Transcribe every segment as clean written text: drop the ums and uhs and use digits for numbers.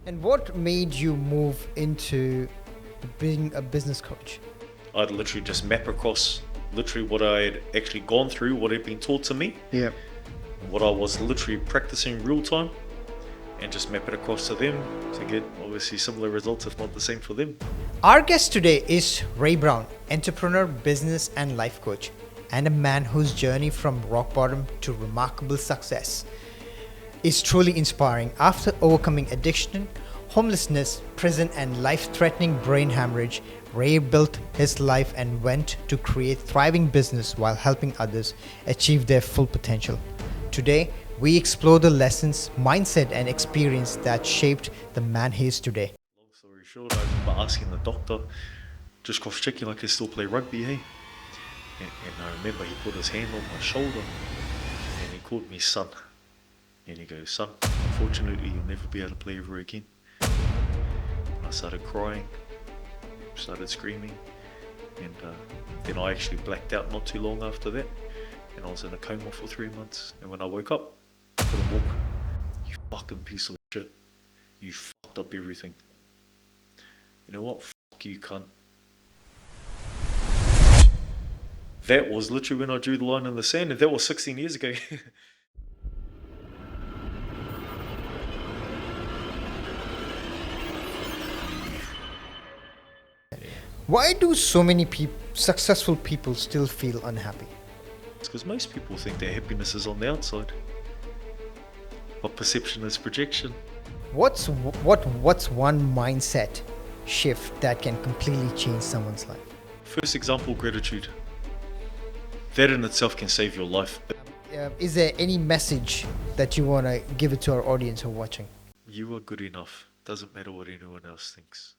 And what made you move into being a business coach? I'd literally just map across literally what I had actually gone through, what had been taught to me, Yeah. what I was literally practicing real time, and just map it across to them to get obviously similar results, if not the same for them. Our guest today is Ray Brown, entrepreneur, business, and life coach, and a man whose journey from rock bottom to remarkable success is truly inspiring. After overcoming addiction, homelessness, prison, and life-threatening brain hemorrhage, Ray built his life and went to create thriving business while helping others achieve their full potential. Today, we explore the lessons, mindset, and experience that shaped the man he is today. Long story short, I remember asking the doctor, just cross-checking like I still play rugby, hey? And I remember he put his hand on my shoulder and he called me son. And he goes, son, unfortunately you'll never be able to play ever again. I started crying, started screaming, and then I actually blacked out not too long after that, and I was in a coma for 3 months, and when I woke up, I couldn't walk. You fucking piece of shit. You fucked up everything. You know what? Fuck you, cunt. That was literally when I drew the line in the sand, and that was 16 years ago. Why do so many successful people still feel unhappy? It's because most people think their happiness is on the outside. But perception is projection. What's one mindset shift that can completely change someone's life? First example, gratitude. That in itself can save your life. Is there any message that you want to give it to our audience who are watching? You are good enough. Doesn't matter what anyone else thinks.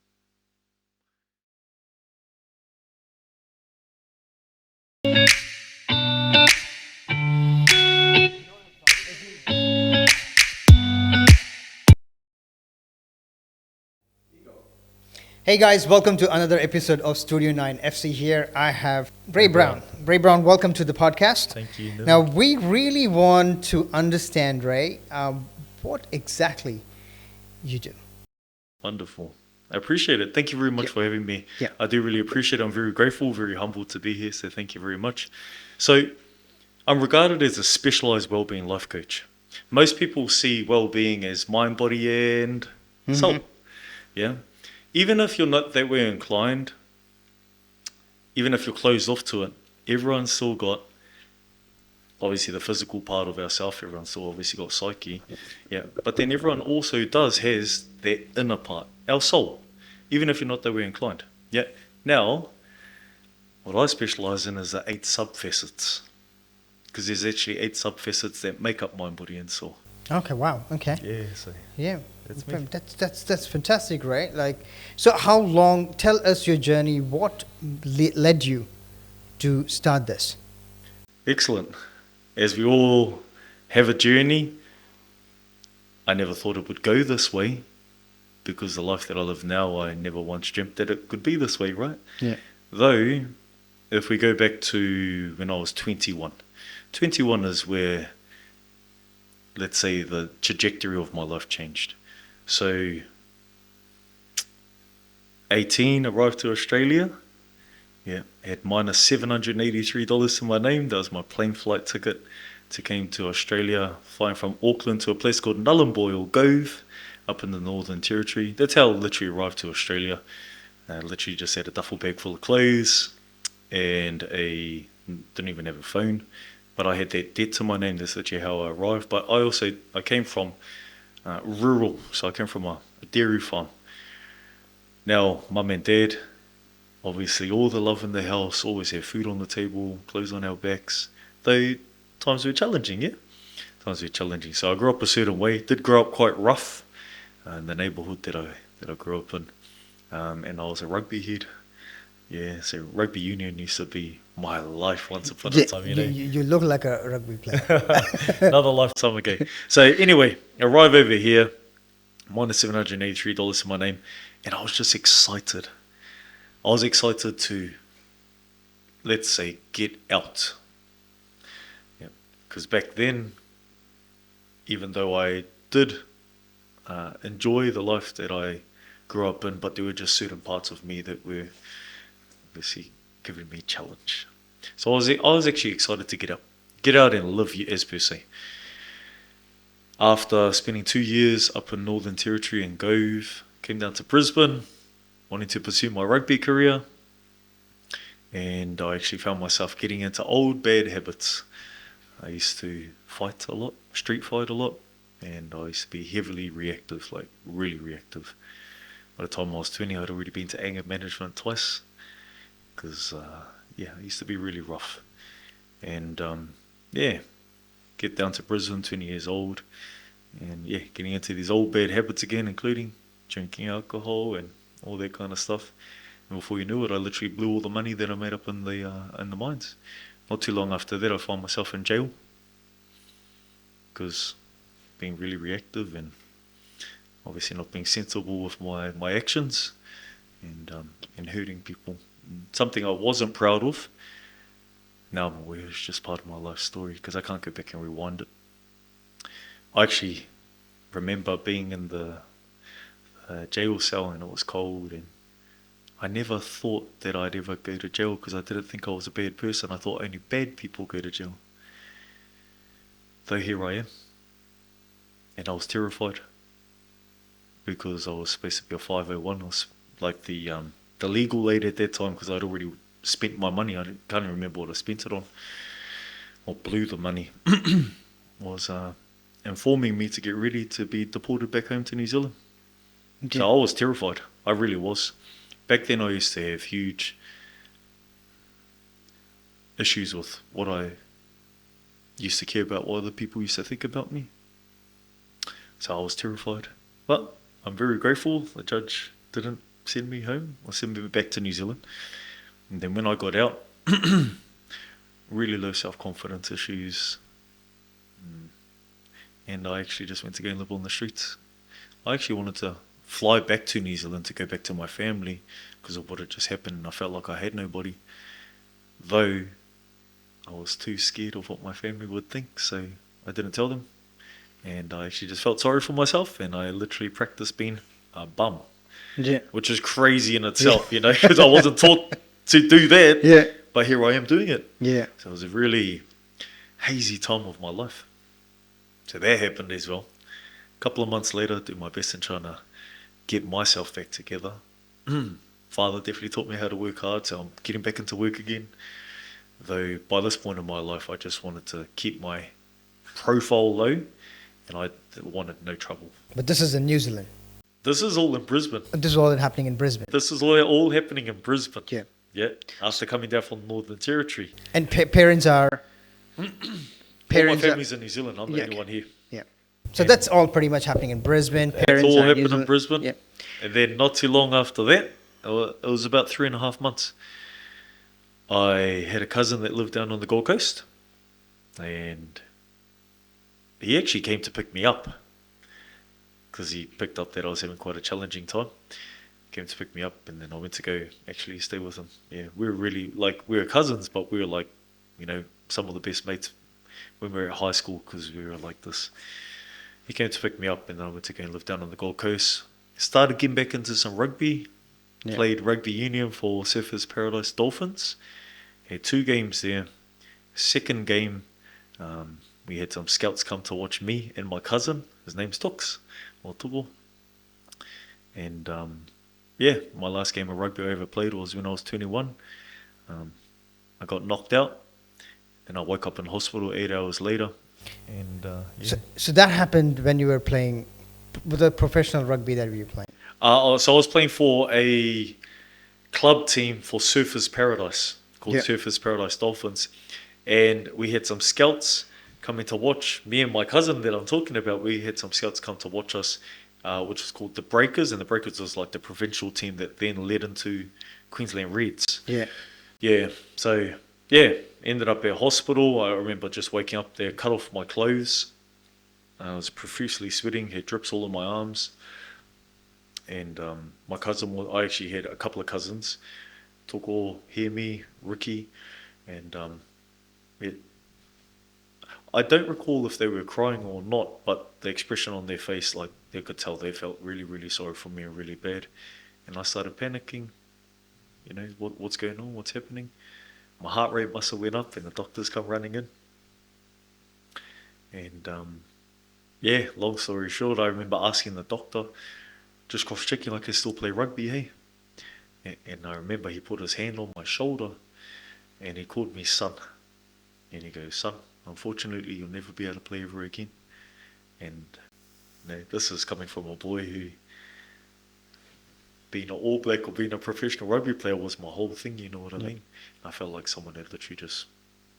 Hey guys, welcome to another episode of Studio 9 FC here. I have Ray Brown. Ray Brown, welcome to the podcast. Thank you. Now, we really want to understand, Ray, what exactly you do. Wonderful. I appreciate it. Thank you very much for having me. Yeah. I do really appreciate it. I'm very grateful, very humbled to be here. So thank you very much. So I'm regarded as a specialized wellbeing life coach. Most people see wellbeing as mind, body, and soul. Yeah. Even if you're not that way inclined, even if you're closed off to it, everyone's still got, obviously, the physical part of ourself. Everyone's still obviously got psyche. Yeah. But then everyone also has that inner part, our soul, even if you're not that way inclined. Yeah. Now, what I specialize in is the 8 subfacets, because there's actually 8 subfacets that make up mind, body, and soul. Okay, wow. Okay. Yeah. So Yeah. that's me. That's fantastic, right? Like, so how long, tell us your journey, what led you to start this? Excellent. As we all have a journey, I never thought it would go this way, because the life that I live now, I never once dreamt that it could be this way, right? Yeah. Though, if we go back to when I was 21, 21 is where, let's say, the trajectory of my life changed. So, 18, arrived to Australia. Yeah, had minus $783 to my name. That was my plane flight ticket to came to Australia, flying from Auckland to a place called Nhulunbuy or Gove, up in the Northern Territory. That's how I literally arrived to Australia. I literally just had a duffel bag full of clothes and didn't even have a phone, but I had that debt to my name. That's literally how I arrived. But I came from rural, so I came from a dairy farm. Now, mum and dad, obviously all the love in the house, always have food on the table, clothes on our backs. Though times were challenging, yeah? Times were challenging. So I grew up a certain way, did grow up quite rough in the neighbourhood that I grew up in. And I was a rugby head. Yeah, so rugby union used to be my life once upon a time, you know. You look like a rugby player. Another lifetime ago. So anyway, arrive over here, minus $783 to my name, and I was just excited. I was excited to, let's say, get out. Yeah, because back then, even though I did enjoy the life that I grew up in, but there were just certain parts of me that were obviously giving me challenge. So I was actually excited to get out and live, as per se. After spending 2 years up in Northern Territory in Gove, came down to Brisbane, wanting to pursue my rugby career, and I actually found myself getting into old bad habits. I used to fight a lot, street fight a lot, and I used to be heavily reactive, like really reactive. By the time I was 20, I'd already been to anger management twice, because I used to be really rough. And get down to Brisbane, 20 years old, and getting into these old bad habits again, including drinking alcohol and all that kind of stuff. And before you knew it, I literally blew all the money that I made up in the mines. Not too long after that, I found myself in jail because being really reactive and obviously not being sensible with my actions and hurting people. Something I wasn't proud of. Now I'm aware it's just part of my life story because I can't go back and rewind it. I actually remember being in the jail cell and it was cold, and I never thought that I'd ever go to jail because I didn't think I was a bad person. I thought only bad people go to jail. Though here I am. And I was terrified because I was supposed to be a 501. I was like the legal aid at that time because I'd already spent my money. I can't even remember what I spent it on, or blew the money. Was informing me to get ready to be deported back home to New Zealand. Yeah. So I was terrified. I really was. Back then I used to have huge issues with what I used to care about, what other people used to think about me. So I was terrified. But I'm very grateful the judge didn't send me home or send me back to New Zealand. And then when I got out, really low self-confidence issues. And I actually just went to go and live on the streets. I actually wanted to fly back to New Zealand to go back to my family because of what had just happened, and I felt like I had nobody. Though I was too scared of what my family would think, so I didn't tell them. And I actually just felt sorry for myself, and I literally practiced being a bum. Yeah. Which is crazy in itself, because I wasn't taught to do that. Yeah. But here I am doing it. Yeah. So it was a really hazy time of my life. So that happened as well. A couple of months later, doing my best in trying to get myself back together. Father definitely taught me how to work hard, so I'm getting back into work again. Though by this point in my life, I just wanted to keep my profile low, and I wanted no trouble. But this is in New Zealand. This is all in Brisbane. This is all happening in Brisbane. This is all happening in Brisbane. Yeah. Yeah, after coming down from Northern Territory. And parents are... All my family's in New Zealand. I'm the only one here. Yeah. So that's all pretty much happening in Brisbane. It's all happened in Brisbane. Yeah. And then not too long after that, it was about 3.5 months, I had a cousin that lived down on the Gold Coast. And he actually came to pick me up because he picked up that I was having quite a challenging time. Came to pick me up, and then I went to go actually stay with him. Yeah, we were really, we were cousins, but we were like, some of the best mates when we were at high school because we were like this. He came to pick me up, and then I went to go and live down on the Gold Coast. Started getting back into some rugby. Yeah. Played rugby union for Surfers Paradise Dolphins. Had 2 games there. Second game, we had some scouts come to watch me and my cousin. His name's Tux, or Tubo. And my last game of rugby I ever played was when I was 21. I got knocked out. Then I woke up in hospital 8 hours later. And So that happened when you were playing with the professional rugby that you were playing? So I was playing for a club team for Surfers Paradise called Surfers Paradise Dolphins. And we had some scouts coming to watch me and my cousin that I'm talking about. We had some scouts come to watch us, which was called the Breakers. And the Breakers was like the provincial team that then led into Queensland Reds. Yeah. Yeah. So, ended up at hospital. I remember just waking up there, cut off my clothes. I was profusely sweating, had drips all in my arms. And my cousin, I actually had a couple of cousins. Toko, Hemi, Ricky, and I don't recall if they were crying or not, but the expression on their face, like they could tell they felt really, really sorry for me, really bad. And I started panicking. What's going on? What's happening? My heart rate must have went up, and the doctors come running in. And yeah, long story short, I remember asking the doctor, just cross-checking like I still play rugby, hey? And I remember he put his hand on my shoulder, and he called me son. And he goes, son, unfortunately, you'll never be able to play ever again. And this is coming from a boy who, being an All Black or being a professional rugby player was my whole thing, you know what I mean? I felt like someone had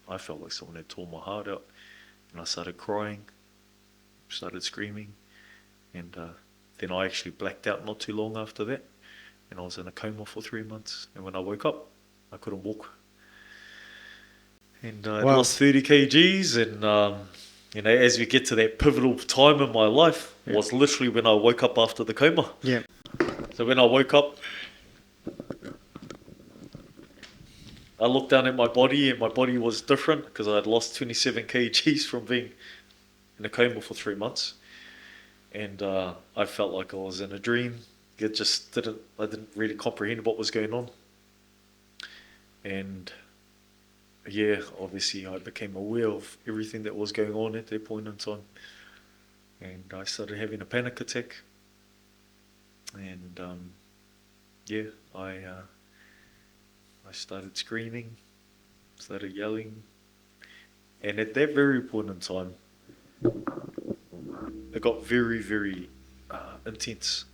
I felt like someone had torn my heart out. And I started crying, started screaming. And then I actually blacked out not too long after that. And I was in a coma for 3 months. And when I woke up, I couldn't walk. And I lost 30 kgs. And, as we get to that pivotal time in my life, was literally when I woke up after the coma. Yeah. So when I woke up, I looked down at my body, and my body was different because I had lost 27 kgs from being in a coma for 3 months. And I felt like I was in a dream. I didn't really comprehend what was going on. And yeah, obviously I became aware of everything that was going on at that point in time. And I started having a panic attack. And I started screaming, started yelling. And at that very point in time, it got very, very intense.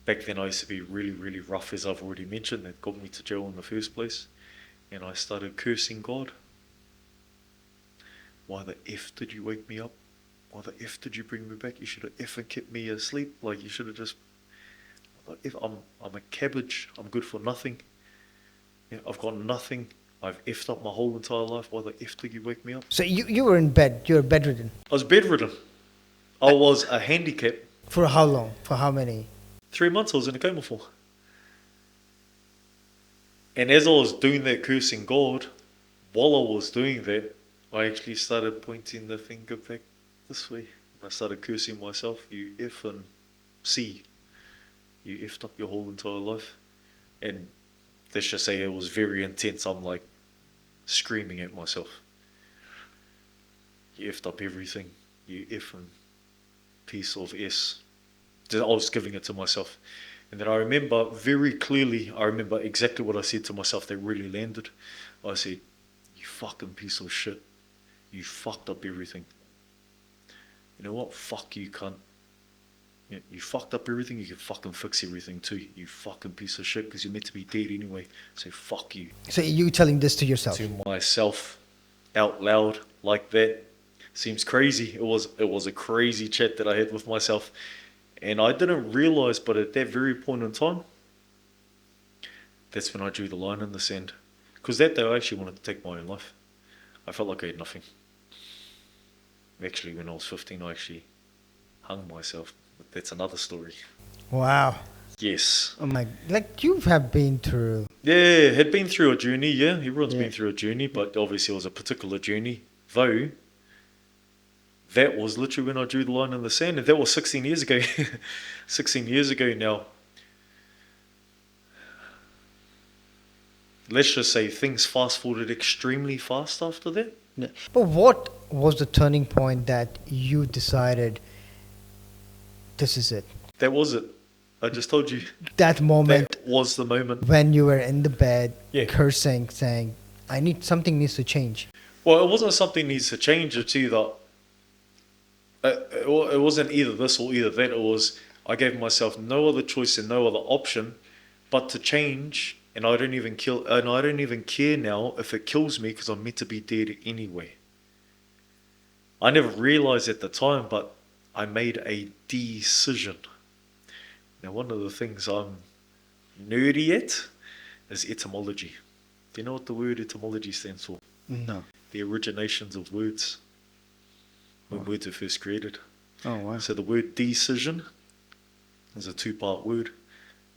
Back then I used to be really, really rough, as I've already mentioned. That got me to jail in the first place. And I started cursing God. Why the F did you wake me up? Why the F did you bring me back? You should have effing kept me asleep. Like, you should have just... If I'm a cabbage. I'm good for nothing. I've got nothing. I've effed up my whole entire life. Why the F did you wake me up? So you were in bed. You were bedridden. I was bedridden. I was a handicap. For how long? For how many? 3 months I was in a coma for. And as I was doing that, cursing God, while I was doing that, I actually started pointing the finger back this way. I started cursing myself. You effing C. You effed up your whole entire life. And let's just say it was very intense. I'm like screaming at myself. You effed up everything. You effing piece of S. I was giving it to myself. And then I remember very clearly, exactly what I said to myself that really landed. I said, you fucking piece of shit. You fucked up everything. You know what? Fuck you, cunt. You fucked up everything, you can fucking fix everything too. You fucking piece of shit, because you're meant to be dead anyway. So fuck you. So you telling this to yourself? To myself, out loud, like that. Seems crazy. It was a crazy chat that I had with myself. And I didn't realise, but at that very point in time, that's when I drew the line in the sand. Because that day I actually wanted to take my own life. I felt like I had nothing. Actually, when I was 15, I actually hung myself. But that's another story. Wow. Yes. Oh my, like you have been through. Yeah, had been through a journey, yeah. Everyone's been through a journey, but obviously it was a particular journey. Though, that was literally when I drew the line in the sand, and that was 16 years ago. 16 years ago now. Let's just say things fast forwarded extremely fast after that. Yeah. But what was the turning point that you decided this is it? That was it. I just told you. That moment. That was the moment. When you were in the bed, Yeah. cursing, saying, something needs to change. Well, it wasn't something needs to change. It's either... It wasn't either this or either that. It was, I gave myself no other choice and no other option but to change, and I don't even care now if it kills me, because I'm meant to be dead anyway. I never realized at the time, but I made a decision. Now, one of the things I'm nerdy at is etymology. Do you know what the word etymology stands for? No. The originations of words. When words were first created. Oh, wow. So the word decision is a two-part word.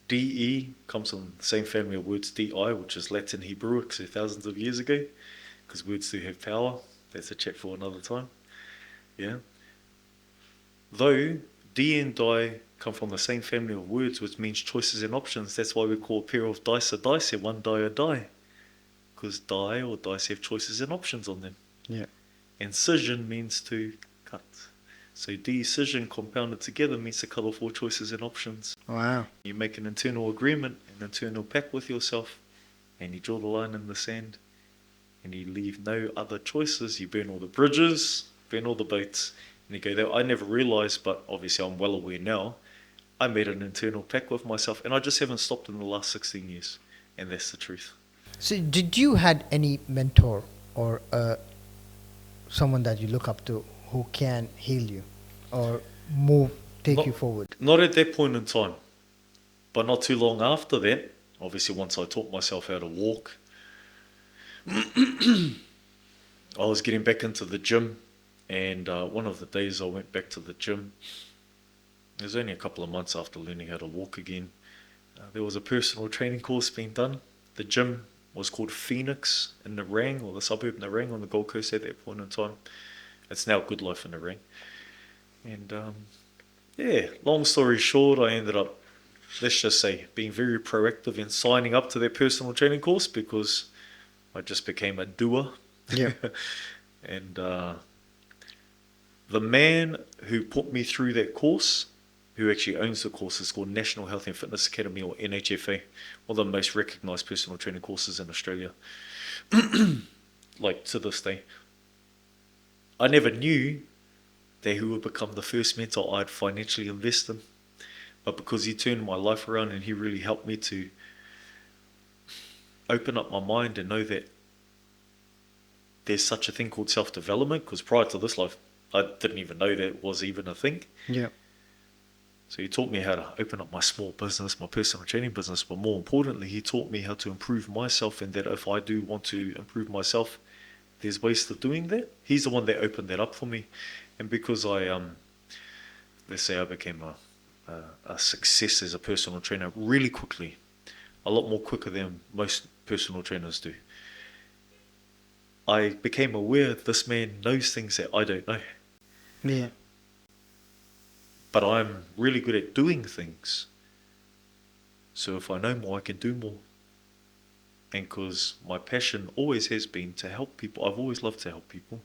De comes from the same family of words, di, which is Latin Hebrewic, so thousands of years ago, because words do have power. that's a chat for another time. Yeah. Though D and die come from the same family of words, which means choices and options. That's why we call a pair of dice a dice and one die a die. Because die or dice have choices and options on them. Yeah. And scission means to cut. So decision compounded together means to cut off all choices and options. Wow. You make an internal agreement, an internal pact with yourself, and you draw the line in the sand, and you leave no other choices. You burn all the bridges, burn all the boats, and you go there. I never realised, but obviously I'm well aware now, I made an internal pact with myself, and I just haven't stopped in the last 16 years, and that's the truth. So, did you had any mentor or someone that you look up to who can heal you or take you forward? Not at that point in time, but not too long after that. Obviously, once I taught myself how to walk, I was getting back into the gym, and one of the days I went back to the gym, it was only a couple of months after learning how to walk again. There was a personal training course being done. The gym was called Phoenix in Nerang, or the suburb Nerang on the Gold Coast at that point in time. It's now Good Life in Nerang. And long story short, I ended up, let's just say, being very proactive in signing up to that personal training course because I just became a doer. Yeah. And the man who put me through that course, who actually owns the course, is called National Health and Fitness Academy, or NHFA, one of the most recognised personal training courses in Australia. Like, to this day. I never knew that he would become the first mentor I'd financially invest in. But because he turned my life around and he really helped me to open up my mind and know that there's such a thing called self-development, because prior to this life, I didn't even know that was even a thing. Yeah. So he taught me how to open up my small business, my personal training business, but more importantly, he taught me how to improve myself, and that if I do want to improve myself, there's ways to doing that. He's the one that opened that up for me. And because I, let's say I became a success as a personal trainer really quickly, a lot more quicker than most personal trainers do, I became aware this man knows things that I don't know. Yeah. But I'm really good at doing things. So if I know more, I can do more. And because my passion always has been to help people, I've always loved to help people.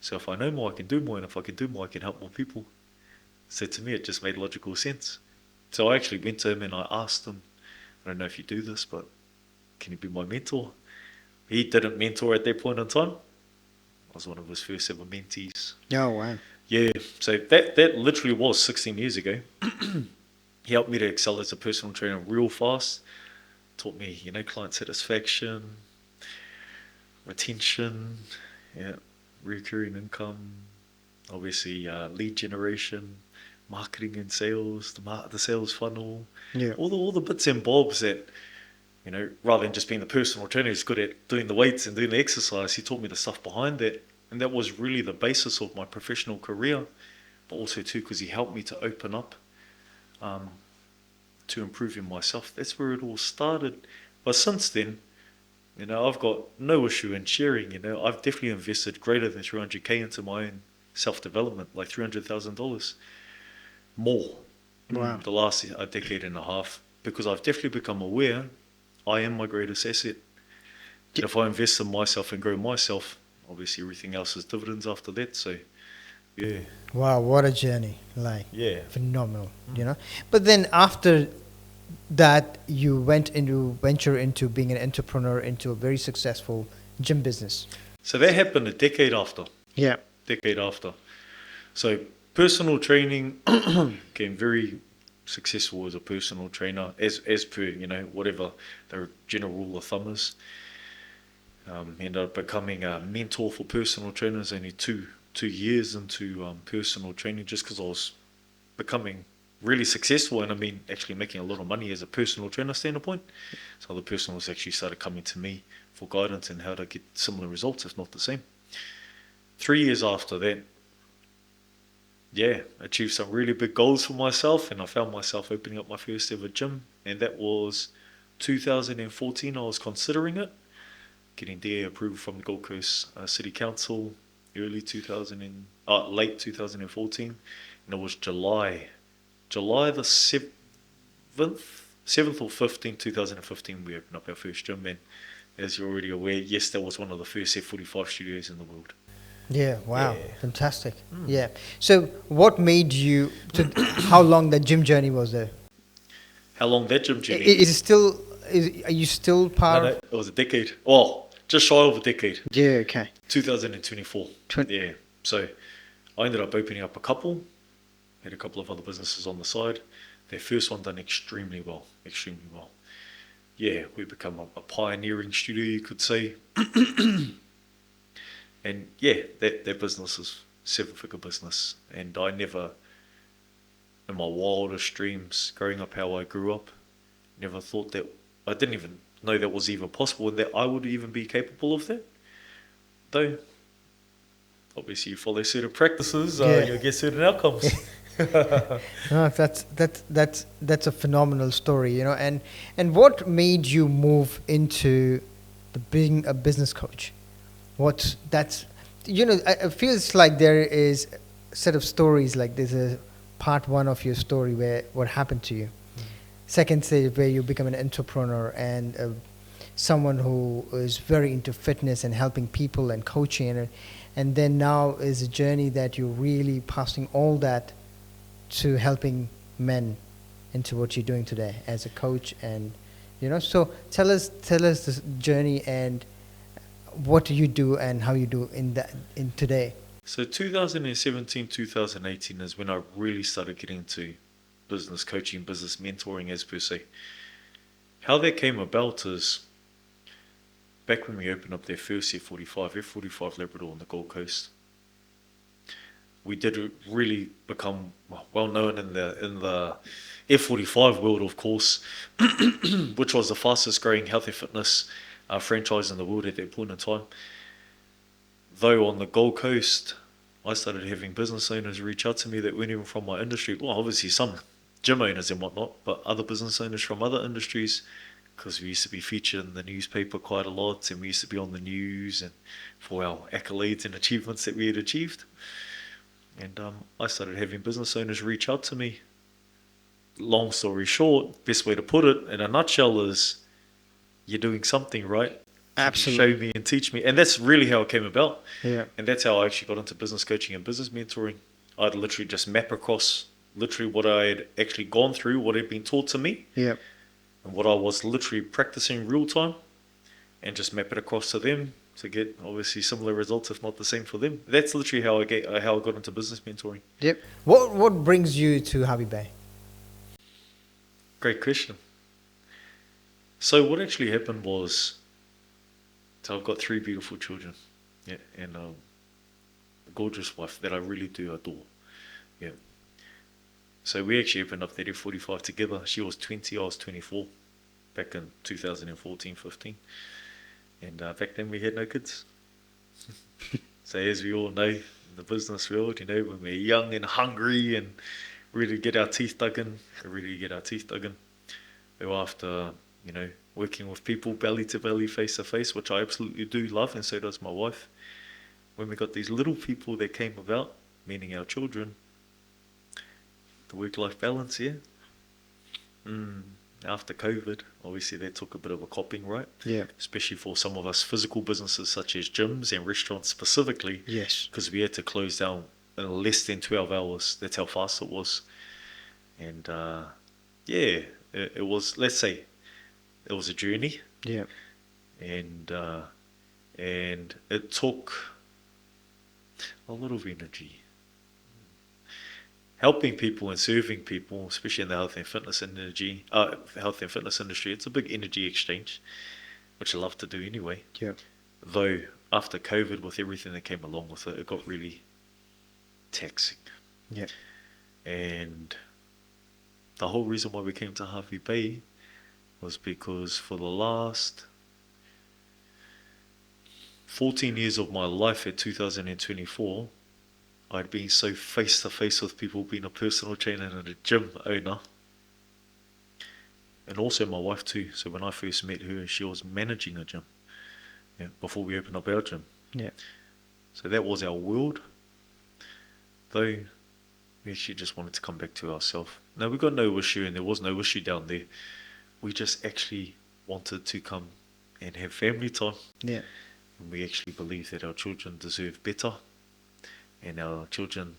So if I know more, I can do more, and if I can do more, I can help more people. So to me, it just made logical sense. So I actually went to him and I asked him, I don't know if you do this, but can you be my mentor? He didn't mentor at that point in time. I was one of his first ever mentees. Oh, wow. Yeah, so that literally was 16 years ago. He helped me to excel as a personal trainer real fast. Taught me, client satisfaction, retention, recurring income, obviously lead generation, marketing and sales, the sales funnel, all the bits and bobs that, rather than just being the personal trainer who's good at doing the weights and doing the exercise, he taught me the stuff behind that. And that was really the basis of my professional career, but also too because he helped me to open up to improving myself. That's where it all started. But since then, I've got no issue in sharing. I've definitely invested greater than 300K into my own self-development, like $300,000 more. Wow. The last a decade and a half, because I've definitely become aware I am my greatest asset. And if I invest in myself and grow myself, obviously everything else is dividends after that. So, yeah. Wow, what a journey. Yeah. Phenomenal, But then after that, you venture into being an entrepreneur, into a very successful gym business. So that happened a decade after. Yeah. Decade after. So personal training became very successful as a personal trainer, as per, whatever the general rule of thumb is. Ended up becoming a mentor for personal trainers only two years into personal training, just because I was becoming really successful and actually making a lot of money as a personal trainer standpoint. So other personals actually started coming to me for guidance and how to get similar results, if not the same. 3 years after that, achieved some really big goals for myself, and I found myself opening up my first ever gym, and that was 2014. I was considering it, getting DA approval from the Gold Coast City Council, late 2014, and it was July the 7th or 15th, 2015, we opened up our first gym, and as you're already aware, yes, that was one of the first F45 studios in the world. Yeah, wow, Yeah. fantastic. Yeah. So, what made you to how long that gym journey was there? How long that gym journey? Is it still? Are you still No, part? it was a decade. Oh, just shy of a decade. Yeah. Okay. 2024. Yeah. So I ended up opening up a couple, had a couple of other businesses on the side. Their first one done extremely well. Extremely well. Yeah, we become a pioneering studio, you could say. And yeah, that business is seven-figure business. And I never, in my wildest dreams, growing up how I grew up, never thought that, I didn't even know that was even possible and that I would even be capable of that. Though, obviously you follow certain practices, Yeah. you'll get certain outcomes. No, that's a phenomenal story, you know. And what made you move into the being a business coach? What that's you know, it feels like there is a set of stories, like there's a part one of your story where what happened to you. Second stage where you become an entrepreneur and someone who is very into fitness and helping people and coaching, and then now is a journey that you're really passing all that to helping men into what you're doing today as a coach. And you know, so tell us this journey and what do you do and how you do in today. So 2017, 2018 is when I really started getting into business coaching, business mentoring as per se. How that came about is back when we opened up their first F45 Labrador on the Gold Coast, we did really become well known in the F45 world, of course, which was the fastest growing health and fitness franchise in the world at that point in time. Though on the Gold Coast, I started having business owners reach out to me that weren't even from my industry. Well, obviously some gym owners and whatnot, but other business owners from other industries, because we used to be featured in the newspaper quite a lot, and we used to be on the news and for our accolades and achievements that we had achieved. And I started having business owners reach out to me. Long story short, best way to put it in a nutshell is you're doing something right. Absolutely. Show me and teach me. And that's really how it came about. Yeah. And that's how I actually got into business coaching and business mentoring. I'd literally just map across literally what I had actually gone through, what had been taught to me, Yeah. and what I was literally practicing real time, and just map it across to them to get obviously similar results, if not the same for them. That's literally how I got into business mentoring. Yep. What brings you to Hervey Bay? Great question. So what actually happened was, so I've got three beautiful children, yeah, and a gorgeous wife that I really do adore. Yeah. So we actually opened up that F45 together. She was 20, I was 24, back in 2014, 15. And back then we had no kids. So as we all know, in the business world, you know, when we're young and hungry and ready to get our teeth dug in, Well, after, you know, working with people belly to belly, face to face, which I absolutely do love, and so does my wife. When we got these little people that came about, meaning our children, the work-life balance, yeah. After COVID, obviously that took a bit of a copping, right? Yeah. Especially for some of us physical businesses such as gyms and restaurants specifically. Yes. Because we had to close down in less than 12 hours. That's how fast it was. And yeah, it was, let's say, it was a journey. Yeah. And it took a lot of energy. Helping people and serving people, especially in the health and fitness industry, it's a big energy exchange, which I love to do anyway. Yeah. Though after COVID, with everything that came along with it, it got really taxing. Yeah. And the whole reason why we came to Hervey Bay was because for the last 14 years of my life at 2024, I'd been so face to face with people, being a personal trainer and a gym owner. And also my wife too. So when I first met her, she was managing a gym, yeah, before we opened up our gym. Yeah. So that was our world. Though we actually just wanted to come back to ourselves. No, we got no issue, and there was no issue down there. We just actually wanted to come and have family time. Yeah. And we actually believe that our children deserve better. And our children,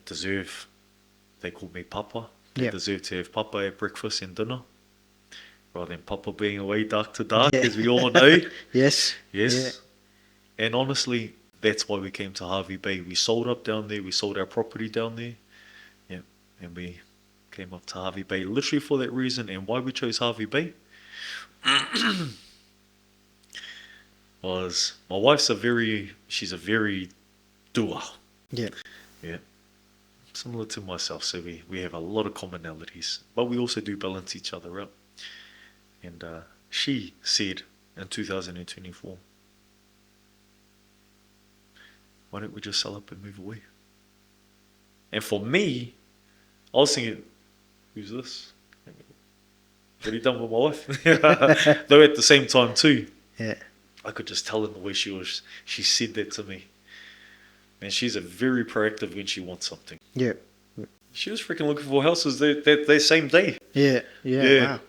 deserve, they call me Papa. They deserve to have Papa at breakfast and dinner. Rather than Papa being away dark to dark, as we all know. Yes. Yes. Yeah. And honestly, that's why we came to Hervey Bay. We sold up down there. We sold our property down there. Yeah. And we came up to Hervey Bay literally for that reason. And why we chose Hervey Bay was my wife's she's a very doer. Yeah. Yeah. Similar to myself. So we have a lot of commonalities. But we also do balance each other out. And she said in 2024, why don't we just sell up and move away? And for me, I was thinking, who's this? What have you done with my wife? Though at the same time too, I could just tell in the way she said that to me. And she's a very proactive when she wants something. Yeah. She was freaking looking for houses that same day. Yeah. Wow.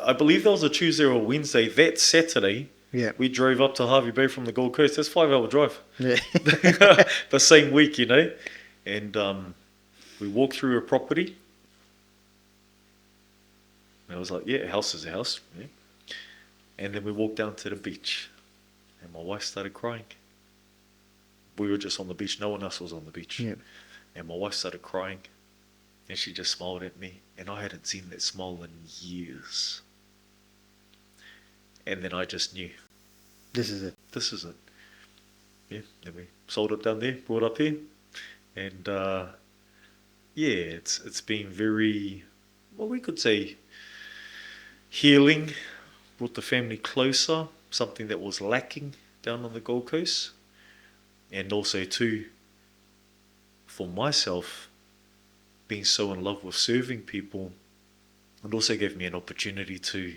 I believe that was a Tuesday or a Wednesday. That Saturday, we drove up to Hervey Bay from the Gold Coast. That's a 5-hour drive. Yeah. The same week, And we walked through a property. And I was like, yeah, a house is a house. Yeah. And then we walked down to the beach. And my wife started crying. We were just on the beach. No one else was on the beach. Yeah. And my wife started crying. And she just smiled at me. And I hadn't seen that smile in years. And then I just knew. This is it. This is it. Yeah. Then we sold it down there, brought up here. And it's been very, well, we could say healing. Brought the family closer. Something that was lacking down on the Gold Coast. And also too, for myself, being so in love with serving people, it also gave me an opportunity to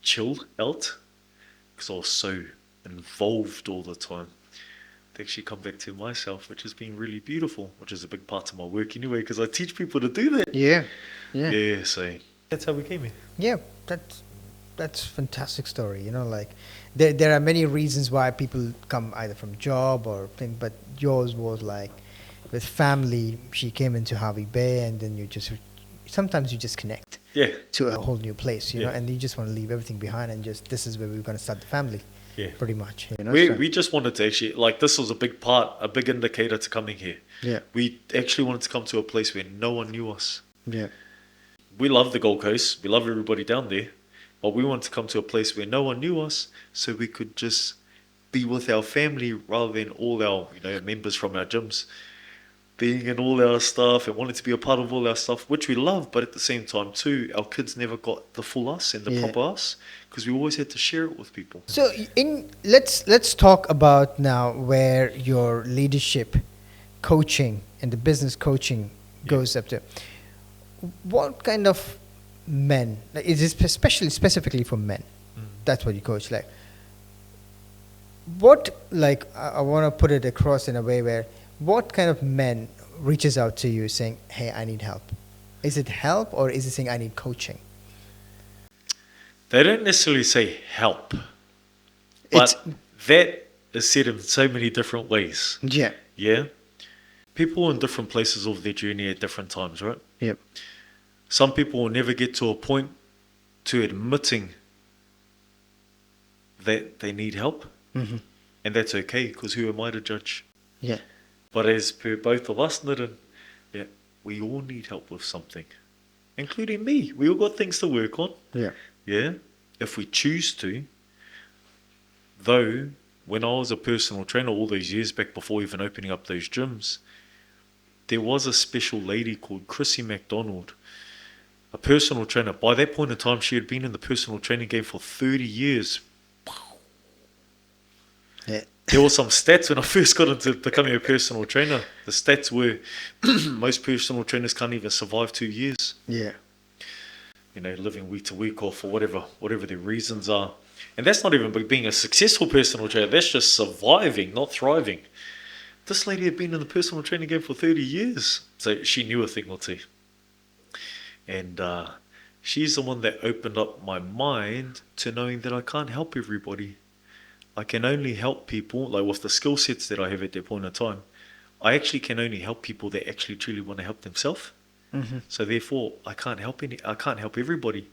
chill out, because I was so involved all the time, to actually come back to myself, which has been really beautiful, which is a big part of my work anyway, because I teach people to do that. Yeah, so that's how we came here. Yeah, that's a fantastic story. Like there are many reasons why people come either from job or thing, but yours was like with family. She came into Hervey Bay, and then sometimes you just connect to a whole new place, and you just want to leave everything behind and just, this is where we're going to start the family. Yeah, pretty much. We just wanted to actually, like, this was a big indicator to coming here. Yeah, we actually wanted to come to a place where no one knew us. Yeah, we love the Gold Coast. We love everybody down there. But we wanted to come to a place where no one knew us, so we could just be with our family rather than all our members from our gyms being in all our stuff and wanting to be a part of all our stuff, which we love. But at the same time too, our kids never got the full us and the proper us, because we always had to share it with people. So let's talk about now where your leadership coaching and the business coaching goes up to. What kind of men, like, is it specifically for men? That's what you coach. Like, I want to put it across in a way where, what kind of men reaches out to you saying, hey, I need help? Is it help, or is it saying I need coaching? They don't necessarily say help, but that is said in so many different ways. Yeah. People in different places of their journey at different times, right? Yep. Some people will never get to a point to admitting that they need help. Mm-hmm. And that's okay, because who am I to judge? Yeah. But as per both of us, Nitin, we all need help with something, including me. We all got things to work on. Yeah. If we choose to. Though, when I was a personal trainer all those years back before even opening up those gyms, there was a special lady called Chrissy MacDonald, a personal trainer. By that point in time, she had been in the personal training game for 30 years. Yeah. There were some stats when I first got into becoming a personal trainer. The stats were most personal trainers can't even survive 2 years. Yeah. Living week to week or for whatever their reasons are. And that's not even being a successful personal trainer. That's just surviving, not thriving. This lady had been in the personal training game for 30 years. So she knew a thing or two. And she's the one that opened up my mind to knowing that I can't help everybody. I can only help people, like with the skill sets that I have at that point in time, I actually can only help people that actually truly want to help themselves. Mm-hmm. So therefore, I can't help everybody.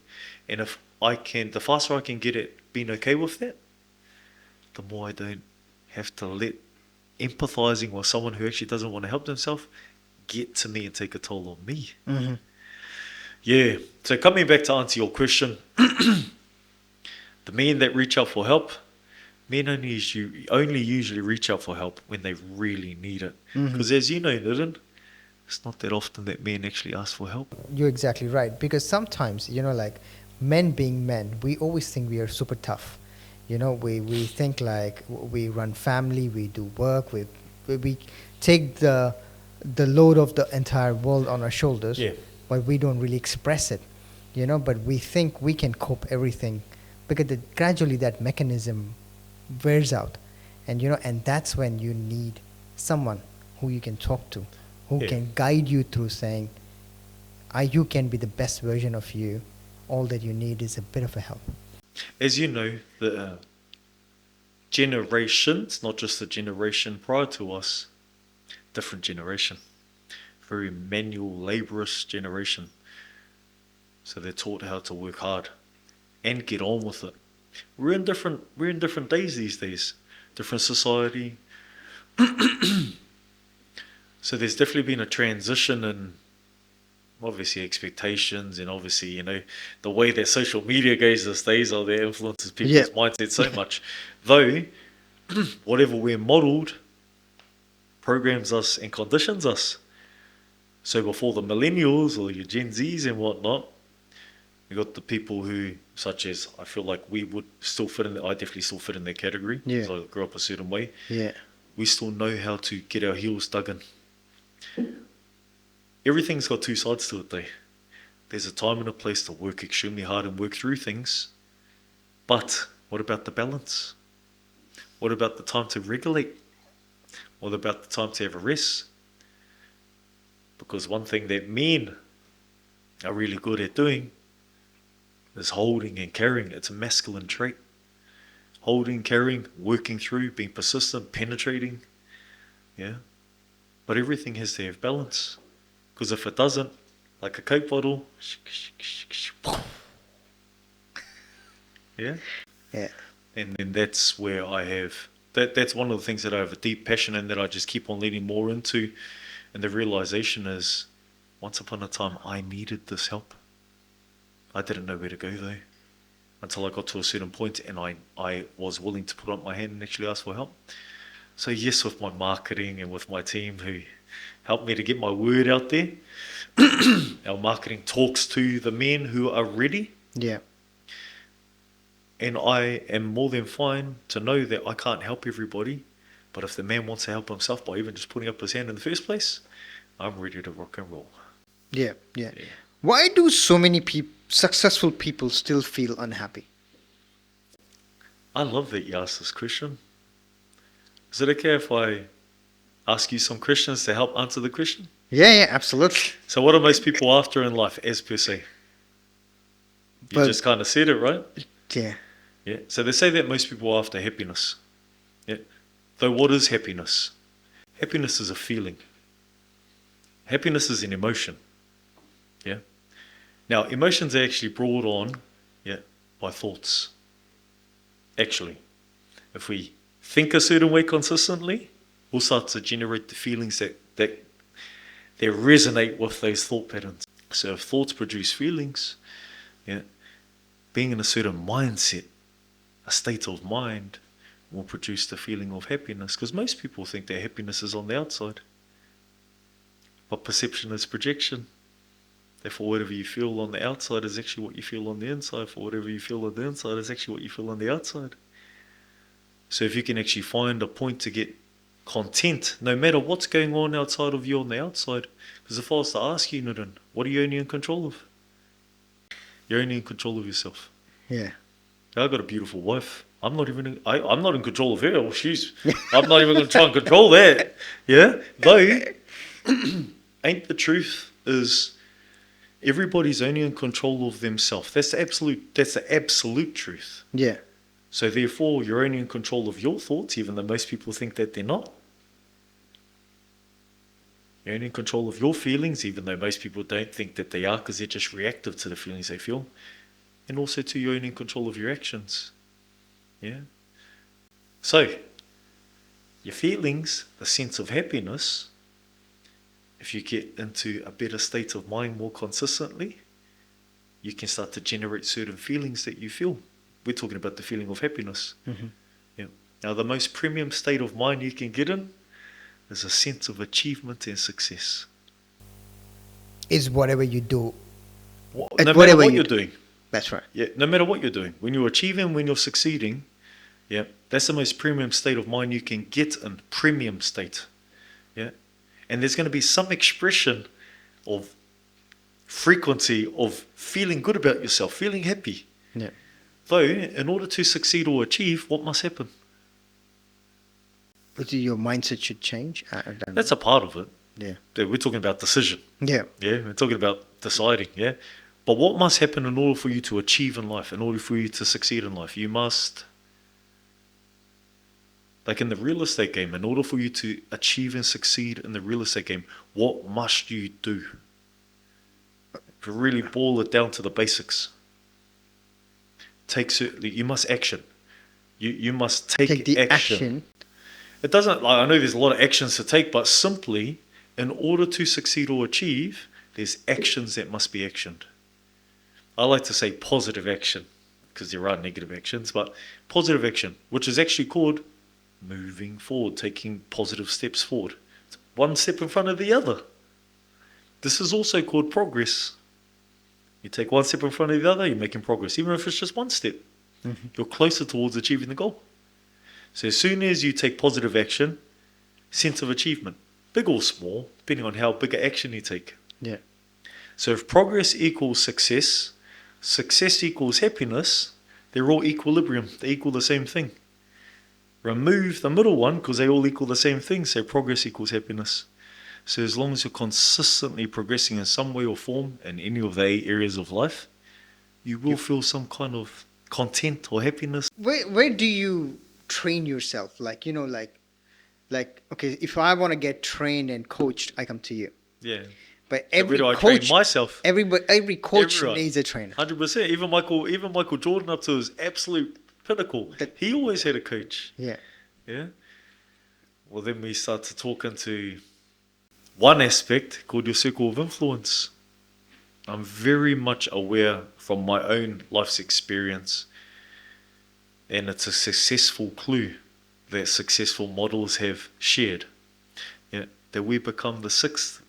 And if I can, the faster I can get at being okay with that, the more I don't have to let empathizing with someone who actually doesn't want to help themselves get to me and take a toll on me. Mm-hmm. Yeah. So coming back to answer your question, the men that reach out for help, men only usually reach out for help when they really need it. Because as you know, Nitin, it's not that often that men actually ask for help. You're exactly right. Because sometimes, like men being men, we always think we are super tough. We think like we run family, we do work, we take the load of the entire world on our shoulders, Yeah. but we don't really express it. But we think we can cope everything because gradually that mechanism wears out, and that's when you need someone who you can talk to, who Yeah. can guide you through saying, you can be the best version of you. All that you need is a bit of a help. As you know, the generations, not just the generation prior to us, different generation, very manual, laborious generation. So they're taught how to work hard and get on with it. We're in different days these days, different society. So there's definitely been a transition in obviously expectations and obviously, the way that social media goes these days or that influences people's mindset so much. Though, whatever we're modeled programs us and conditions us. So before the millennials or your Gen Zs and whatnot, we got the people who, such as, I feel like we would still fit in, I definitely still fit in their category, because I grew up a certain way. Yeah. We still know how to get our heels dug in. Everything's got two sides to it though. There's a time and a place to work extremely hard and work through things. But what about the balance? What about the time to regulate? What about the time to have a rest? Because one thing that men are really good at doing is holding and carrying. It's a masculine trait. Holding, carrying, working through, being persistent, penetrating. Yeah. But everything has to have balance. Because if it doesn't, like a Coke bottle, yeah? Yeah. And then that's where I have, that's one of the things that I have a deep passion in that I just keep on leaning more into. And the realization is, once upon a time, I needed this help. I didn't know where to go though, until I got to a certain point and I was willing to put up my hand and actually ask for help. So yes, with my marketing and with my team who helped me to get my word out there, our marketing talks to the men who are ready. Yeah. And I am more than fine to know that I can't help everybody, but if the man wants to help himself by even just putting up his hand in the first place, I'm ready to rock and roll. Yeah. Why do so many successful people still feel unhappy? I love that you asked this question. Is it okay if I ask you some questions to help answer the question? Yeah, absolutely. So what are most people after in life, as per se? You just kind of said it, right? Yeah. Yeah. So they say that most people are after happiness. Yeah. Though what is happiness? Happiness is a feeling. Happiness is an emotion. Yeah. Now, emotions are actually brought on, by thoughts. Actually, if we think a certain way consistently, we'll start to generate the feelings that resonate with those thought patterns. So if thoughts produce feelings, being in a certain mindset, a state of mind, will produce the feeling of happiness. Because most people think their happiness is on the outside. But perception is projection. Therefore, whatever you feel on the outside is actually what you feel on the inside. For whatever you feel on the inside is actually what you feel on the outside. So if you can actually find a point to get content, no matter what's going on outside of you on the outside. Because if I was to ask you, what are you only in control of? You're only in control of yourself. Yeah. I got a beautiful wife. I'm not in control of her. Well, I'm not even going to try and control that. Yeah? Though, ain't the truth is everybody's only in control of themselves. That's the absolute truth. Yeah. So therefore, you're only in control of your thoughts, even though most people think that they're not. You're only in control of your feelings, even though most people don't think that they are, because they're just reactive to the feelings they feel. And also, too, you're only in control of your actions. Yeah? So, your feelings, the sense of happiness, if you get into a better state of mind more consistently, you can start to generate certain feelings that you feel. We're talking about the feeling of happiness. Mm-hmm. Yeah. Now, the most premium state of mind you can get in is a sense of achievement and success. Is whatever you do. No At matter whatever what you you're do. doing. That's right. Yeah, no matter what you're doing. When you're achieving, when you're succeeding, yeah, that's the most premium state of mind you can get in. Premium state. Yeah. And there's going to be some expression of frequency of feeling good about yourself, feeling happy. Yeah. Though, in order to succeed or achieve, what must happen? But your mindset should change. I don't know. That's a part of it. Yeah. We're talking about decision. Yeah. Yeah, we're talking about deciding. Yeah. But what must happen in order for you to achieve in life, in order for you to succeed in life? You must, like in the real estate game, in order for you to achieve and succeed in the real estate game, what must you do? If you really boil it down to the basics, you must action. You must take the action. It doesn't, like, I know there's a lot of actions to take, but simply, in order to succeed or achieve, there's actions that must be actioned. I like to say positive action, because there are negative actions, but positive action, which is actually called moving forward, taking positive steps forward. It's one step in front of the other. This is also called progress. You take one step in front of the other, you're making progress. Even if it's just one step, you're closer towards achieving the goal. So as soon as you take positive action, sense of achievement, big or small, depending on how big an action you take. Yeah. So if progress equals success, success equals happiness, they're all equilibrium. They equal the same thing. Remove the middle one because they all equal the same thing. So progress equals happiness. So as long as you're consistently progressing in some way or form in any of the areas of life, you will feel some kind of content or happiness. Where do you train yourself? Like, okay, if I want to get trained and coached, I come to you. Yeah. But So every where do I coach, train myself? every coach Everyone. needs a trainer. 100%. Even Michael Jordan, up to his absolute pinnacle, he always had a coach. Yeah. Yeah. Well, then we start to talk into one aspect called your circle of influence. I'm very much aware from my own life's experience, and it's a successful clue that successful models have shared, yeah, that we become the sixth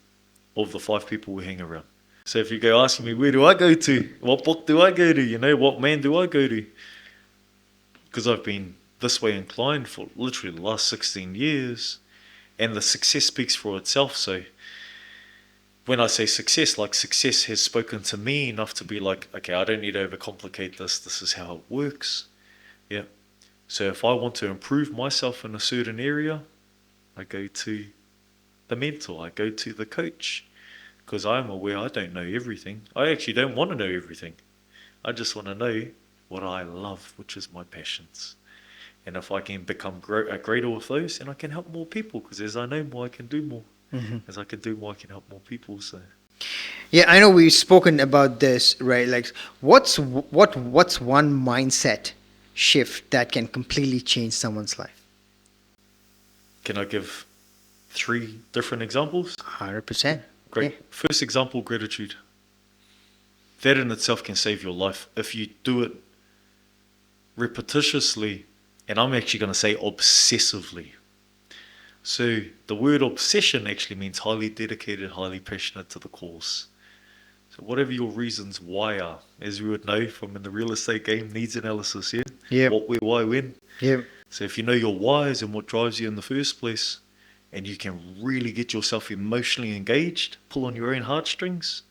of the 5 people we hang around. So if you go asking me, where do I go to? What book do I go to? What man do I go to? Because I've been this way inclined for literally the last 16 years, and the success speaks for itself. So when I say success, like success has spoken to me enough to be like, okay, I don't need to overcomplicate this. This is how it works. Yeah. So if I want to improve myself in a certain area, I go to the mentor, I go to the coach, because I'm aware I don't know everything. I actually don't want to know everything. I just want to know what I love, which is my passions. And if I can become greater with those, then I can help more people, because as I know more, I can do more. As I can do more, I can help more people. So, Yeah, I know we've spoken about this, right? Like, what's one mindset shift that can completely change someone's life? can I give 3 different examples? 100%. Great. Yeah. First example, gratitude. That in itself can save your life if you do it repetitiously, and I'm actually going to say obsessively. So the word obsession actually means highly dedicated, highly passionate to the cause. So whatever your reasons why are, as you would know from in the real estate game, needs analysis, yeah? Yeah. What, where, why, when. Yeah. So if you know your whys and what drives you in the first place, and you can really get yourself emotionally engaged, pull on your own heartstrings,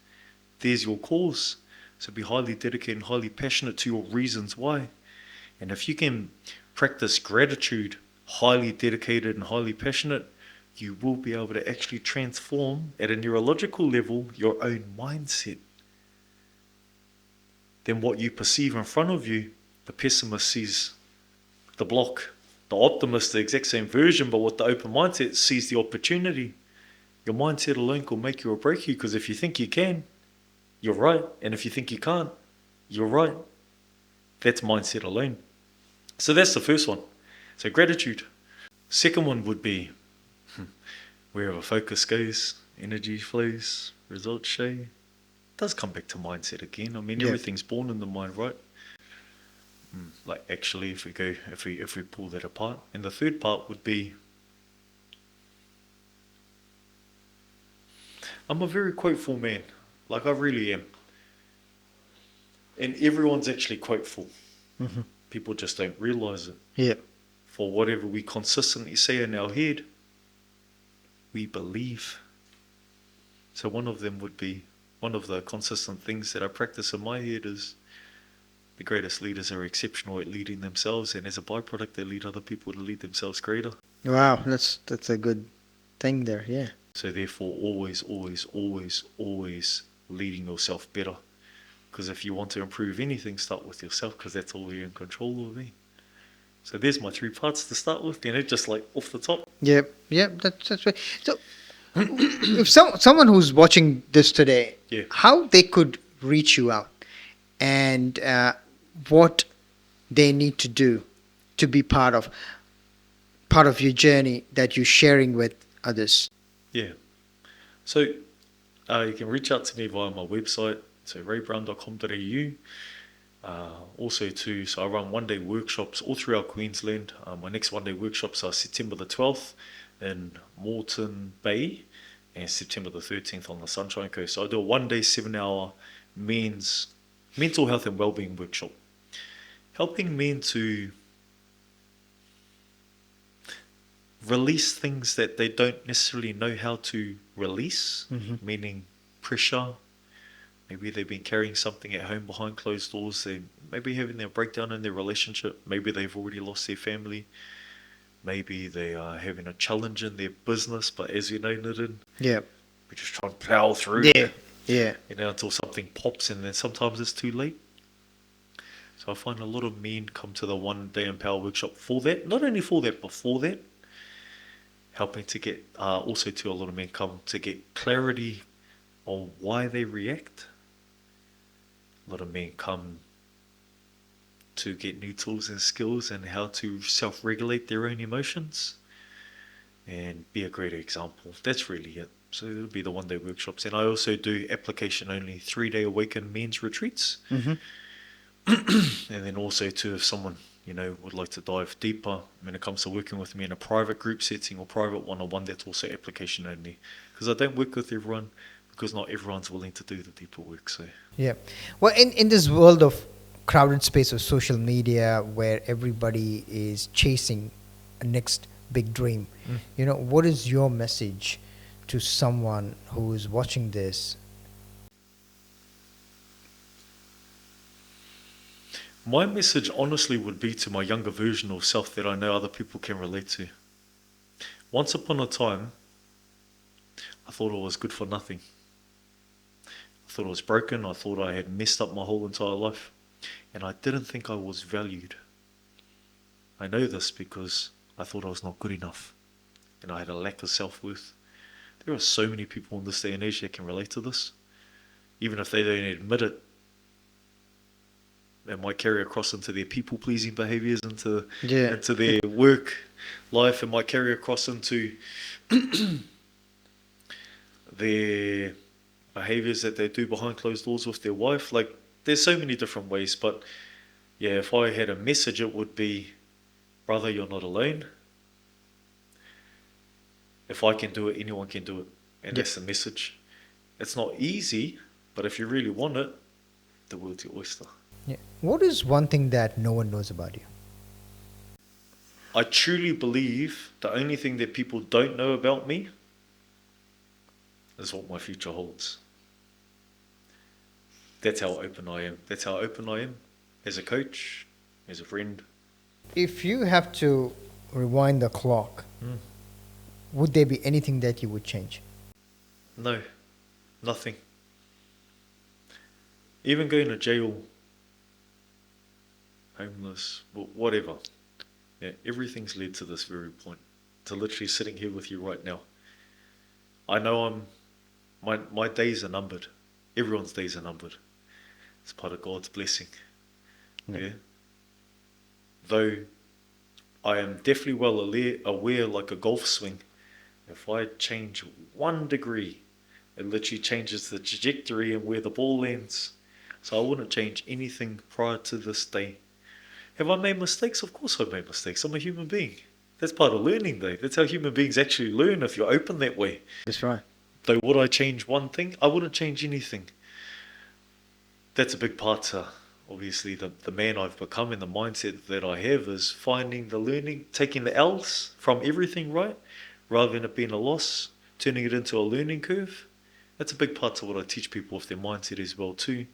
there's your cause. So be highly dedicated and highly passionate to your reasons why. And if you can practice gratitude, highly dedicated and highly passionate, you will be able to actually transform at a neurological level your own mindset. Then what you perceive in front of you, the pessimist sees the block, the optimist the exact same version, but with the open mindset sees the opportunity. Your mindset alone will make you or break you, because if you think you can, you're right. And if you think you can't, you're right. That's mindset alone. So that's the first one. So gratitude. Second one would be wherever focus goes, energy flows, results show. It does come back to mindset again. I mean, Yeah. everything's born in the mind, right? Like actually, if we pull that apart, and the third part would be, I'm a very quoteful man. Like I really am, and everyone's actually quoteful. People just don't realize it. Yeah. For whatever we consistently say in our head, we believe. So one of them would be, one of the consistent things that I practice in my head is, the greatest leaders are exceptional at leading themselves, and as a byproduct, they lead other people to lead themselves greater. Wow, that's a good thing there. Yeah. So therefore, always leading yourself better. Because if you want to improve anything, start with yourself, because that's all you're in control of. So there's my three parts to start with, just like off the top. Yeah. Yeah. That's right. So, if someone who's watching this today, Yeah. how they could reach you out, and what they need to do to be part of your journey that you're sharing with others. Yeah. So you can reach out to me via my website, so raybrown.com.au. So I run one-day workshops all throughout Queensland. My next one-day workshops are September the 12th in Moreton Bay and September the 13th on the Sunshine Coast. So I do a one-day 7-hour men's mental health and wellbeing workshop, helping men to release things that they don't necessarily know how to release, meaning pressure. Maybe they've been carrying something at home behind closed doors. They maybe having a breakdown in their relationship. Maybe they've already lost their family. Maybe they are having a challenge in their business. But as you know, Nitin, Yeah. we just try and plow through. Yeah. Yeah. Until something pops, and then sometimes it's too late. So I find a lot of men come to the one day Empower workshop for that. Not only for that, but for that. Helping to get, also to a lot of men come to get clarity on why they react. A lot of men come to get new tools and skills and how to self-regulate their own emotions and be a great example. That's really it. So it'll be the one-day workshops. And I also do application-only 3-day Awaken men's retreats. And then also too, if someone would like to dive deeper when it comes to working with me in a private group setting or private one-on-one, that's also application only, because I don't work with everyone, because not everyone's willing to do the deeper work. So Yeah. Well, in this world of crowded space of social media where everybody is chasing a next big dream, what is your message to someone who is watching this? my message honestly would be to my younger version of self that I know other people can relate to. Once upon a time, I thought I was good for nothing. I thought I was broken. I thought I had messed up my whole entire life. And I didn't think I was valued. I know this because I thought I was not good enough. And I had a lack of self-worth. There are so many people in this day and age that can relate to this. Even if they don't admit it, it might carry across into their people-pleasing behaviours, into their work life. It might carry across into their behaviours that they do behind closed doors with their wife. Like, there's so many different ways. But yeah, if I had a message, it would be, brother, you're not alone. If I can do it, anyone can do it. And that's the message. It's not easy, but if you really want it, the world's your oyster. Yeah. What is one thing that no one knows about you? I truly believe the only thing that people don't know about me is what my future holds. That's how open I am. That's how open I am as a coach, as a friend, If you have to rewind the clock, Mm. would there be anything that you would change? No, nothing. Even going to jail, homeless, whatever. Yeah, everything's led to this very point. To literally sitting here with you right now. I know my days are numbered. Everyone's days are numbered. It's part of God's blessing. Yeah. Though I am definitely well aware, like a golf swing, if I change 1 degree, it literally changes the trajectory and where the ball lands. So I wouldn't change anything prior to this day. Have I made mistakes? Of course I've made mistakes. I'm a human being. That's part of learning, though. That's how human beings actually learn if you're open that way. That's right. Though would I change one thing? I wouldn't change anything. That's a big part to, obviously, the man I've become and the mindset that I have is finding the learning, taking the L's from everything, right? Rather than it being a loss, turning it into a learning curve. That's a big part to what I teach people with their mindset as well too.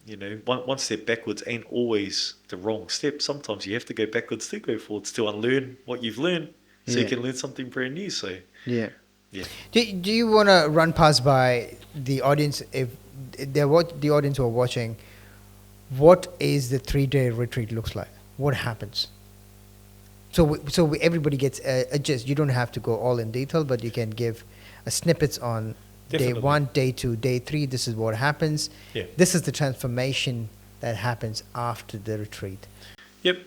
You know, one step backwards ain't always the wrong step. Sometimes you have to go backwards to go forwards to unlearn what you've learned so you can learn something brand new. So, Yeah. yeah. Do you want to run past by the audience, if they're the audience who are watching, what is the 3-day retreat looks like? What happens? So everybody gets a gist. You don't have to go all in detail, but you can give a snippets on Definitely. day 1, day 2, day 3. This is what happens. Yeah. This is the transformation that happens after the retreat. Yep.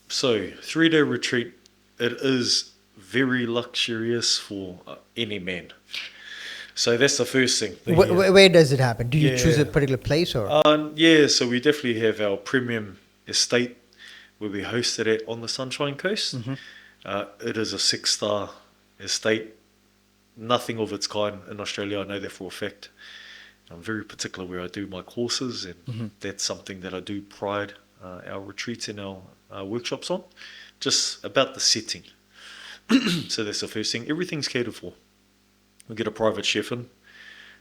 So, 3-day retreat, it is very luxurious for any man. So that's the first thing. Where does it happen? Do you choose a Yeah. particular place or? Yeah, so we definitely have our premium estate where we host it at on the Sunshine Coast. It is a 6-star estate. Nothing of its kind in Australia, I know that for a fact. I'm very particular where I do my courses, and that's something that I do pride our retreats and our workshops on. Just about the setting. So that's the first thing. Everything's catered for. We get a private chef in,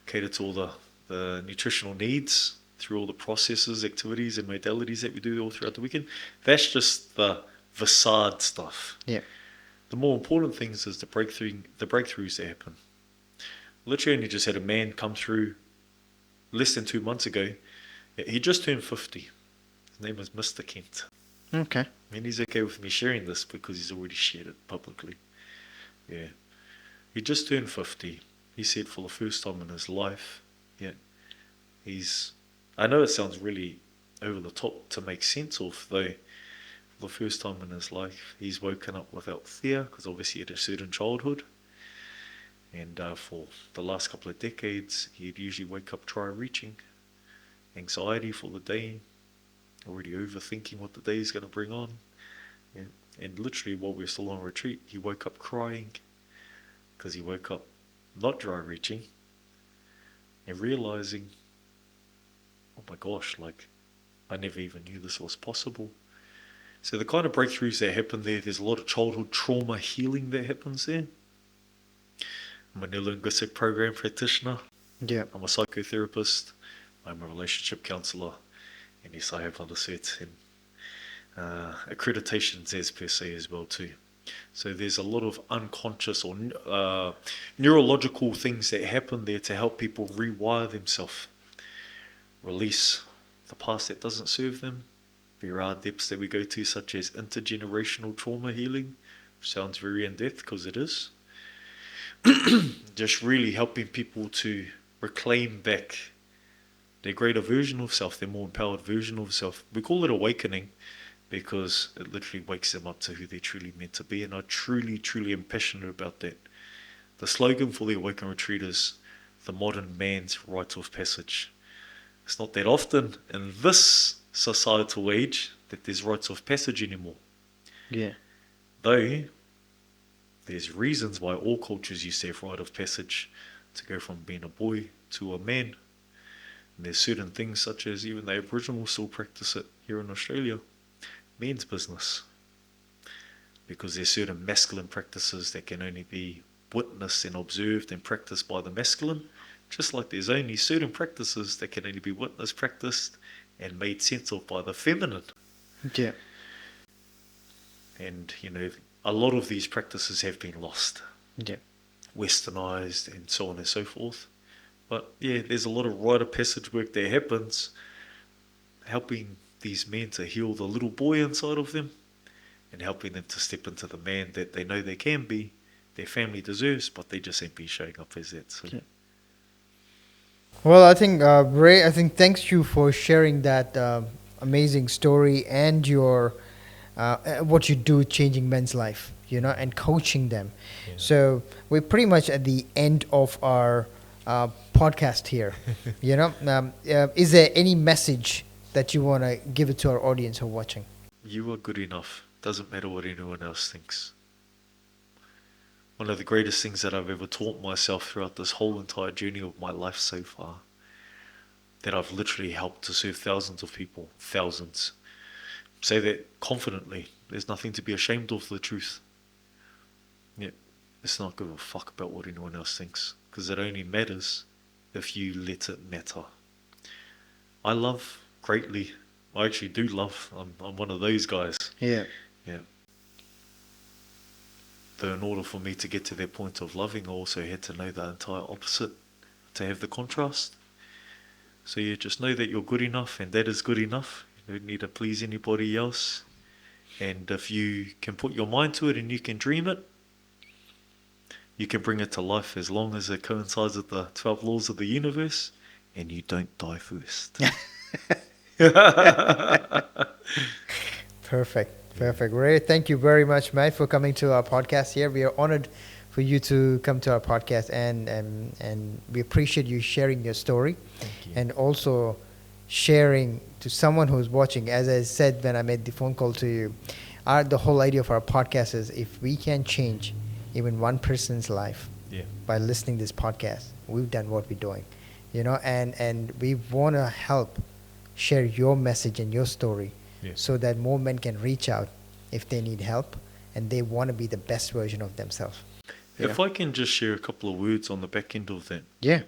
cater to all the nutritional needs through all the processes, activities, and modalities that we do all throughout the weekend. That's just the facade stuff. Yeah. The more important things is the breakthroughs that happen. Literally only just had a man come through less than 2 months ago. He just turned 50. His name is Mr. Kent. Okay. And he's okay with me sharing this because he's already shared it publicly. Yeah. He just turned 50. He said for the first time in his life, yeah, I know it sounds really over the top to make sense of, though, for the first time in his life, he's woken up without fear, because obviously he had a certain childhood. And for the last couple of decades, he'd usually wake up dry reaching, anxiety for the day, already overthinking what the day is going to bring on. Yeah. And literally, while we were still on retreat, he woke up crying, because he woke up not dry reaching and realizing, oh my gosh, like, I never even knew this was possible. So the kind of breakthroughs that happen there's a lot of childhood trauma healing that happens there. I'm a neurolinguistic program practitioner. Yeah. I'm a psychotherapist. I'm a relationship counsellor. And yes, I have other certs and accreditations as per se as well too. So there's a lot of unconscious or neurological things that happen there to help people rewire themselves. Release the past that doesn't serve them. There are depths that we go to, such as intergenerational trauma healing, which sounds very in-depth because it is. Just really helping people to reclaim back their greater version of self, their more empowered version of self. We call it awakening because it literally wakes them up to who they're truly meant to be, and I truly, truly am passionate about that. The slogan for the Awaken Retreat is the modern man's rite of passage. It's not that often in this societal age that there's rites of passage anymore. Yeah. Though there's reasons why all cultures used to have rite of passage to go from being a boy to a man. And there's certain things such as even the Aboriginals still practice it here in Australia. Men's business. Because there's certain masculine practices that can only be witnessed and observed and practiced by the masculine. Just like there's only certain practices that can only be witnessed, practiced, and made sense of by the feminine. Yeah. And, a lot of these practices have been lost, Yeah. westernized, and so on and so forth. But yeah, there's a lot of rite of passage work that happens, helping these men to heal the little boy inside of them and helping them to step into the man that they know they can be, their family deserves, but they just ain't been showing up as that. So. Yeah. Well, I think Ray, I think thanks you for sharing that amazing story and your what you do changing men's life, and coaching them. Yeah. So we're pretty much at the end of our podcast here. Is there any message that you want to give it to our audience who are watching? You are good enough. Doesn't matter what anyone else thinks. One of the greatest things that I've ever taught myself throughout this whole entire journey of my life so far, that I've literally helped to serve thousands of people, thousands. Say that confidently. There's nothing to be ashamed of, the truth. Yeah, let's not give a fuck about what anyone else thinks, because it only matters if you let it matter. I love greatly. I actually do love. I'm one of those guys. Yeah. Yeah. Though in order for me to get to that point of loving, I also had to know the entire opposite, to have the contrast. So yeah, just know that you're good enough, and that is good enough. You don't need to please anybody else. And if you can put your mind to it and you can dream it, you can bring it to life, as long as it coincides with the 12 laws of the universe and you don't die first. Perfect. Ray, thank you very much, mate, for coming to our podcast here. We are honored for you to come to our podcast, and we appreciate you sharing your story. Thank you. And also sharing to someone who's watching. As I said when I made the phone call to you, the whole idea of our podcast is, if we can change even one person's life by listening to this podcast, we've done what we're doing, and we want to help share your message and your story, so that more men can reach out if they need help and they want to be the best version of themselves. If I can just share a couple of words on the back end of that. Yeah.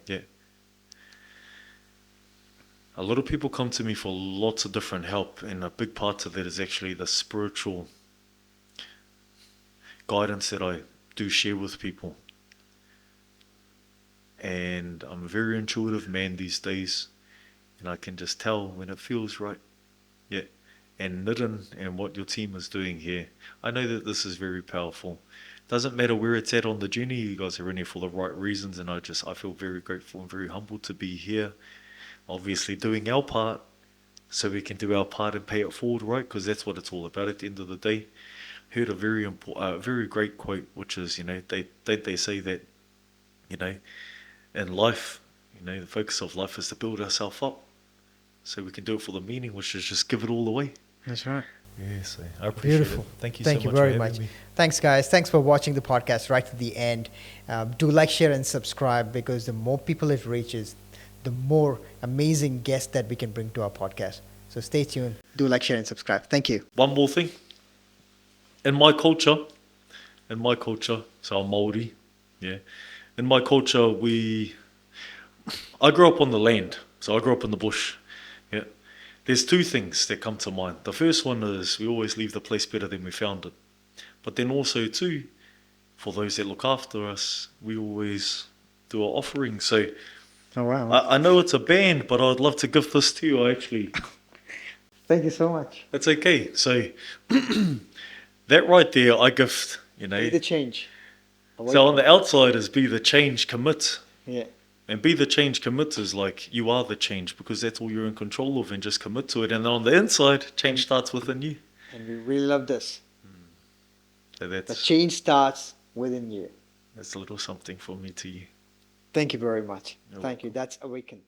A lot of people come to me for lots of different help, and a big part of that is actually the spiritual guidance that I do share with people. And I'm a very intuitive man these days, and I can just tell when it feels right. Yeah. And Nitin and what your team is doing here, I know that this is very powerful. Doesn't matter where it's at on the journey, you guys are in here for the right reasons, and I feel very grateful and very humbled to be here. Obviously doing our part, so we can do our part and pay it forward, right? Because that's what it's all about at the end of the day. Heard a very great quote, which is, they say that, in life, the focus of life is to build ourselves up, so we can do it for the meaning, which is just give it all away. That's right. Yes, I appreciate Beautiful. it. Thank you Thank so you much very for much. having me. Thanks, guys. Thanks for watching the podcast right to the end. Do like, share, and subscribe, because the more people it reaches, the more amazing guests that we can bring to our podcast. So stay tuned. Do like, share, and subscribe. Thank you. One more thing. In my culture, so I'm Māori, yeah. In my culture, I grew up on the land, so I grew up in the bush, yeah. There's two things that come to mind. The first one is, we always leave the place better than we found it. But then also too, for those that look after us, we always do an offering. So Oh, wow. I know it's a band, but I'd love to give this to you, actually. Thank you so much. That's okay. So that right there, I gift, Be the change. So on the outside is be the change, commit. Yeah. And be the change, commit is like you are the change, because that's all you're in control of, and just commit to it. And then on the inside, change starts within you. And we really love this. So The change starts within you. that's a little something for me to you. Thank you very much. You're Thank you. That's Awaken.